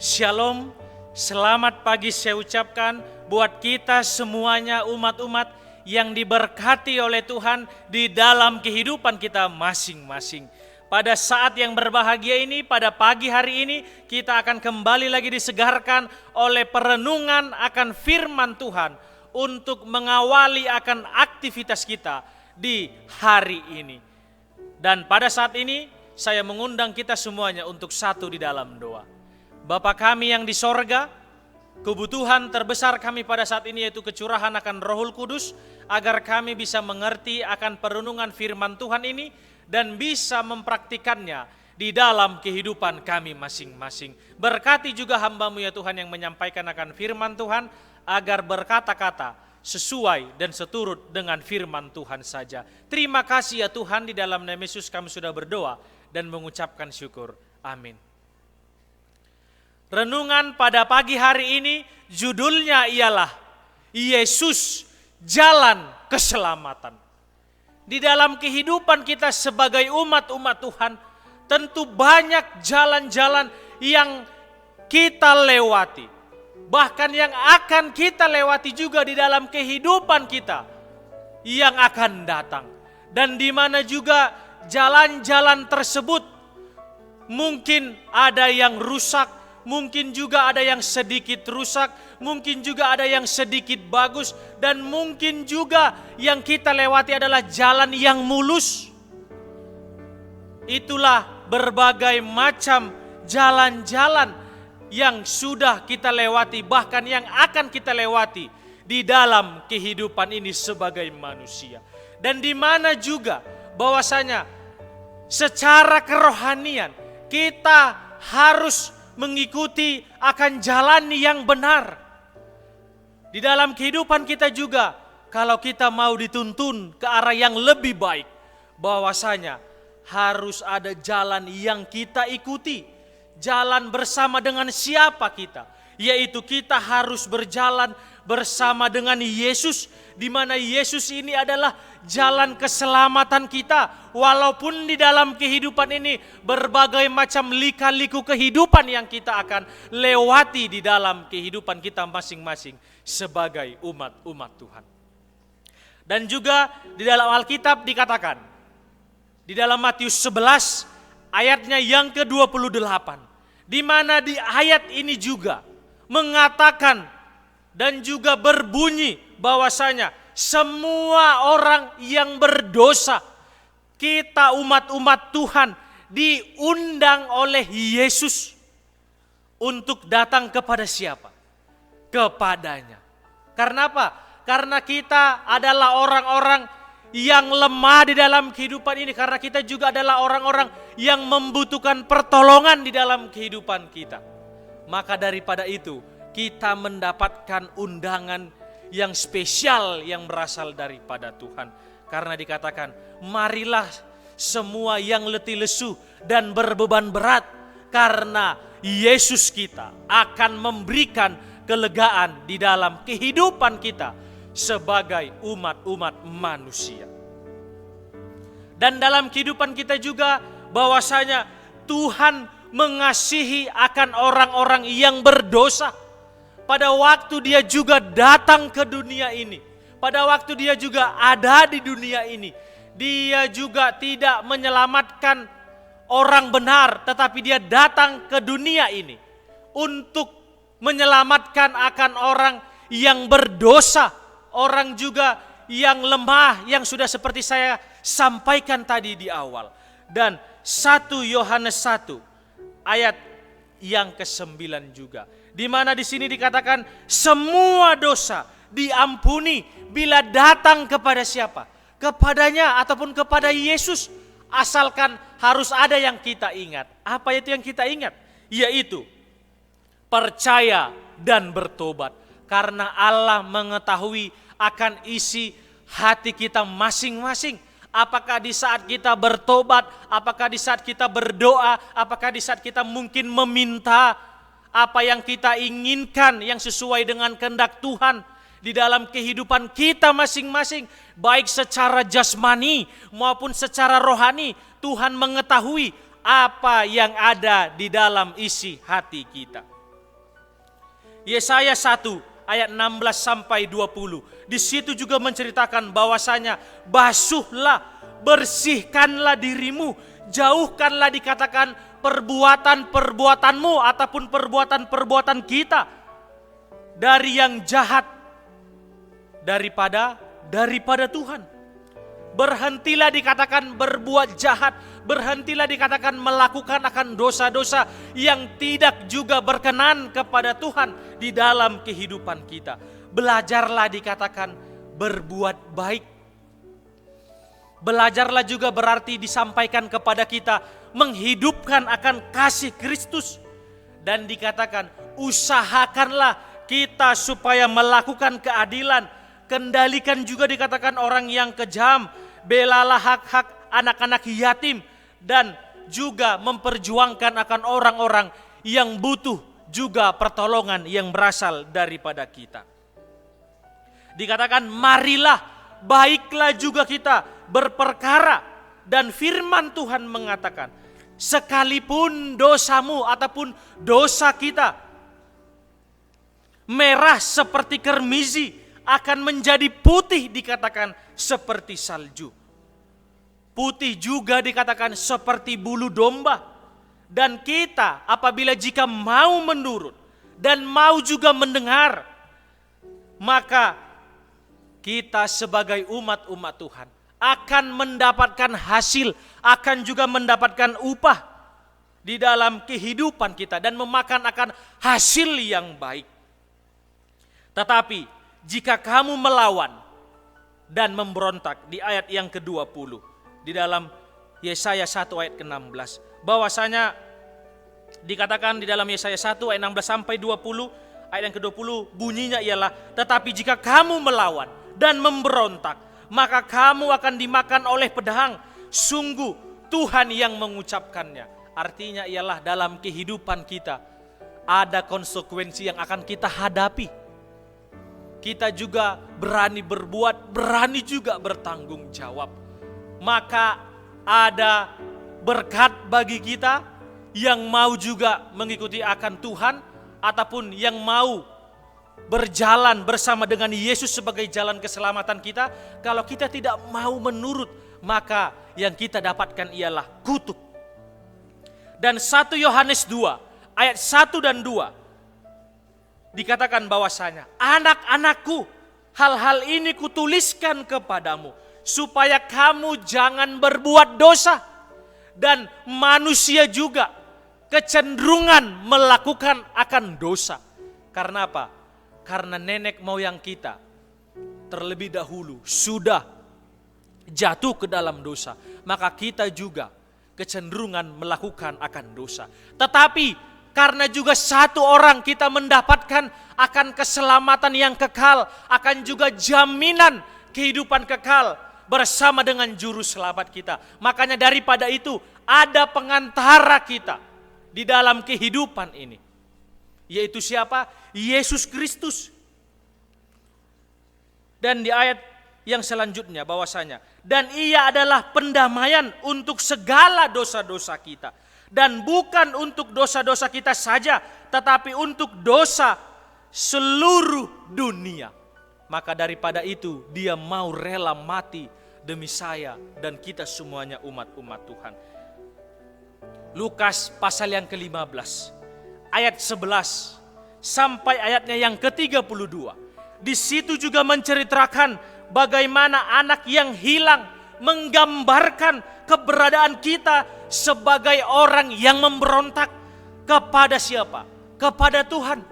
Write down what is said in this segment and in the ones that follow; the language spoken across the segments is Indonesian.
Shalom, selamat pagi saya ucapkan buat kita semuanya umat-umat yang diberkati oleh Tuhan di dalam kehidupan kita masing-masing. Pada saat yang berbahagia ini, pada pagi hari ini, kita akan kembali lagi disegarkan oleh perenungan akan firman Tuhan untuk mengawali akan aktivitas kita di hari ini. Dan pada saat ini, saya mengundang kita semuanya untuk satu di dalam doa. Bapa kami yang di sorga, kebutuhan terbesar kami pada saat ini yaitu kecurahan akan Rohul Kudus, agar kami bisa mengerti akan perenungan firman Tuhan ini dan bisa mempraktikannya di dalam kehidupan kami masing-masing. Berkati juga hamba-Mu ya Tuhan yang menyampaikan akan firman Tuhan, agar berkata-kata sesuai dan seturut dengan firman Tuhan saja. Terima kasih ya Tuhan, di dalam nama Yesus kami sudah berdoa dan mengucapkan syukur. Amin. Renungan pada pagi hari ini judulnya ialah Yesus Jalan Keselamatan. Di dalam kehidupan kita sebagai umat-umat Tuhan, tentu banyak jalan-jalan yang kita lewati. Bahkan yang akan kita lewati juga di dalam kehidupan kita yang akan datang. Dan di mana juga jalan-jalan tersebut mungkin ada yang rusak, mungkin juga ada yang sedikit rusak, mungkin juga ada yang sedikit bagus, dan mungkin juga yang kita lewati adalah jalan yang mulus. Itulah berbagai macam jalan-jalan yang sudah kita lewati, bahkan yang akan kita lewati di dalam kehidupan ini sebagai manusia. Dan di mana juga bahwasanya secara kerohanian kita harus mengikuti akan jalan yang benar. Di dalam kehidupan kita juga, kalau kita mau dituntun ke arah yang lebih baik, bahwasanya harus ada jalan yang kita ikuti. Jalan bersama dengan siapa kita? Yaitu kita harus berjalan bersama dengan Yesus, di mana Yesus ini adalah jalan keselamatan kita. Walaupun di dalam kehidupan ini berbagai macam lika-liku kehidupan yang kita akan lewati di dalam kehidupan kita masing-masing sebagai umat-umat Tuhan. Dan juga di dalam Alkitab dikatakan, di dalam Matius 11 ayatnya yang ke-28, di mana di ayat ini juga mengatakan dan juga berbunyi bahwasanya semua orang yang berdosa, kita umat-umat Tuhan diundang oleh Yesus untuk datang kepada siapa? Kepadanya. Karena apa? Karena kita adalah orang-orang yang lemah di dalam kehidupan ini. Karena kita juga adalah orang-orang yang membutuhkan pertolongan di dalam kehidupan kita. Maka daripada itu, kita mendapatkan undangan yang spesial yang berasal daripada Tuhan. Karena dikatakan, marilah semua yang letih lesu dan berbeban berat, karena Yesus kita akan memberikan kelegaan di dalam kehidupan kita sebagai umat-umat manusia. Dan dalam kehidupan kita juga bahwasanya Tuhan mengasihi akan orang-orang yang berdosa. Pada waktu dia juga datang ke dunia ini, pada waktu dia juga ada di dunia ini, dia juga tidak menyelamatkan orang benar, tetapi dia datang ke dunia ini untuk menyelamatkan akan orang yang berdosa, orang juga yang lemah, yang sudah seperti saya sampaikan tadi di awal. Dan 1 Yohanes 1 ayat yang ke-9 juga, di mana di sini dikatakan semua dosa diampuni bila datang kepada siapa? Kepadanya ataupun kepada Yesus. Asalkan harus ada yang kita ingat. Apa itu yang kita ingat? Yaitu percaya dan bertobat. Karena Allah mengetahui akan isi hati kita masing-masing. Apakah di saat kita bertobat, apakah di saat kita berdoa, apakah di saat kita mungkin meminta apa yang kita inginkan yang sesuai dengan kehendak Tuhan di dalam kehidupan kita masing-masing, baik secara jasmani maupun secara rohani. Tuhan mengetahui apa yang ada di dalam isi hati kita. Yesaya 1 ayat 16 sampai 20. Di situ juga menceritakan bahwasanya basuhlah, bersihkanlah dirimu, jauhkanlah dikatakan perbuatan-perbuatanmu ataupun perbuatan-perbuatan kita dari yang jahat daripada Tuhan. Berhentilah dikatakan berbuat jahat, berhentilah dikatakan melakukan akan dosa-dosa yang tidak juga berkenan kepada Tuhan di dalam kehidupan kita. Belajarlah dikatakan berbuat baik. Belajarlah juga berarti disampaikan kepada kita menghidupkan akan kasih Kristus. Dan dikatakan usahakanlah kita supaya melakukan keadilan. Kendalikan juga dikatakan orang yang kejam. Belalah hak-hak anak-anak yatim. Dan juga memperjuangkan akan orang-orang yang butuh juga pertolongan yang berasal daripada kita. Dikatakan marilah, baiklah juga kita berperkara. Dan firman Tuhan mengatakan, sekalipun dosamu ataupun dosa kita merah seperti kermizi, akan menjadi putih dikatakan seperti salju. Putih juga dikatakan seperti bulu domba. Dan kita apabila jika mau menurut dan mau juga mendengar, maka kita sebagai umat-umat Tuhan akan mendapatkan hasil, akan juga mendapatkan upah di dalam kehidupan kita dan memakan akan hasil yang baik. Tetapi jika kamu melawan dan memberontak, di ayat yang ke-20 di dalam Yesaya 1 ayat ke-16, bahwasanya dikatakan di dalam Yesaya 1 ayat 16 sampai 20, ayat yang ke-20 bunyinya ialah, tetapi jika kamu melawan dan memberontak, maka kamu akan dimakan oleh pedang. Sungguh Tuhan yang mengucapkannya. Artinya ialah dalam kehidupan kita ada konsekuensi yang akan kita hadapi. Kita juga berani berbuat, berani juga bertanggung jawab. Maka ada berkat bagi kita yang mau juga mengikuti akan Tuhan, ataupun yang mau berjalan bersama dengan Yesus sebagai jalan keselamatan kita. Kalau kita tidak mau menurut, maka yang kita dapatkan ialah kutuk. Dan 1 Yohanes 2 ayat 1 dan 2 dikatakan bahwasanya, anak-anakku, hal-hal ini kutuliskan kepadamu supaya kamu jangan berbuat dosa. Dan manusia juga kecenderungan melakukan akan dosa. Karena apa? Karena nenek moyang kita terlebih dahulu sudah jatuh ke dalam dosa, maka kita juga kecenderungan melakukan akan dosa. Tetapi karena juga satu orang kita mendapatkan akan keselamatan yang kekal, akan juga jaminan kehidupan kekal bersama dengan juru selamat kita. Makanya daripada itu ada pengantara kita di dalam kehidupan ini, yaitu siapa? Yesus Kristus. Dan di ayat yang selanjutnya bahwasanya, dan ia adalah pendamaian untuk segala dosa-dosa kita. Dan bukan untuk dosa-dosa kita saja, tetapi untuk dosa seluruh dunia. Maka daripada itu dia mau rela mati demi saya dan kita semuanya umat-umat Tuhan. Lukas pasal yang ke-15 ayat 11 sampai ayatnya yang ke-32. Di situ juga menceritakan bagaimana anak yang hilang menggambarkan keberadaan kita sebagai orang yang memberontak kepada siapa? Kepada Tuhan.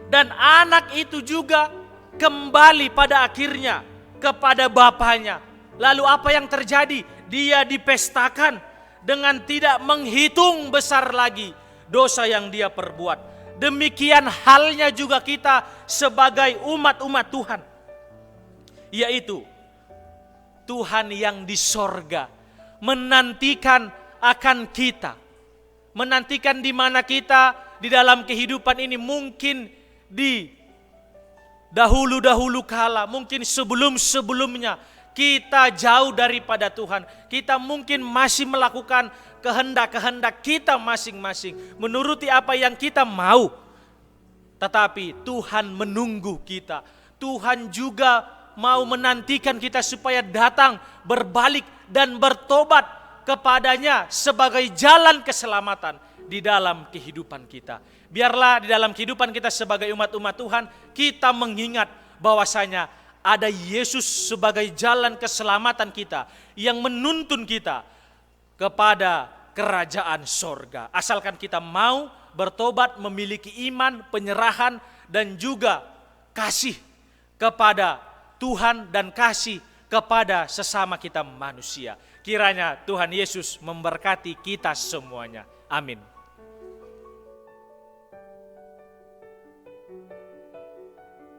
Dan anak itu juga kembali pada akhirnya kepada bapaknya. Lalu apa yang terjadi? Dia dipestakan dengan tidak menghitung besar lagi dosa yang dia perbuat. Demikian halnya juga kita sebagai umat-umat Tuhan. Yaitu Tuhan yang di sorga menantikan akan kita. Menantikan di mana kita di dalam kehidupan ini mungkin di dahulu-dahulu kala, mungkin sebelum-sebelumnya kita jauh daripada Tuhan. Kita mungkin masih melakukan kehendak-kehendak kita masing-masing, menuruti apa yang kita mau. Tetapi Tuhan menunggu kita. Tuhan juga mau menantikan kita supaya datang, berbalik dan bertobat kepadanya sebagai jalan keselamatan di dalam kehidupan kita. Biarlah di dalam kehidupan kita sebagai umat-umat Tuhan, kita mengingat bahwasanya ada Yesus sebagai jalan keselamatan kita yang menuntun kita kepada kerajaan sorga. Asalkan kita mau bertobat, memiliki iman, penyerahan, dan juga kasih kepada Tuhan dan kasih kepada sesama kita manusia. Kiranya Tuhan Yesus memberkati kita semuanya. Amin.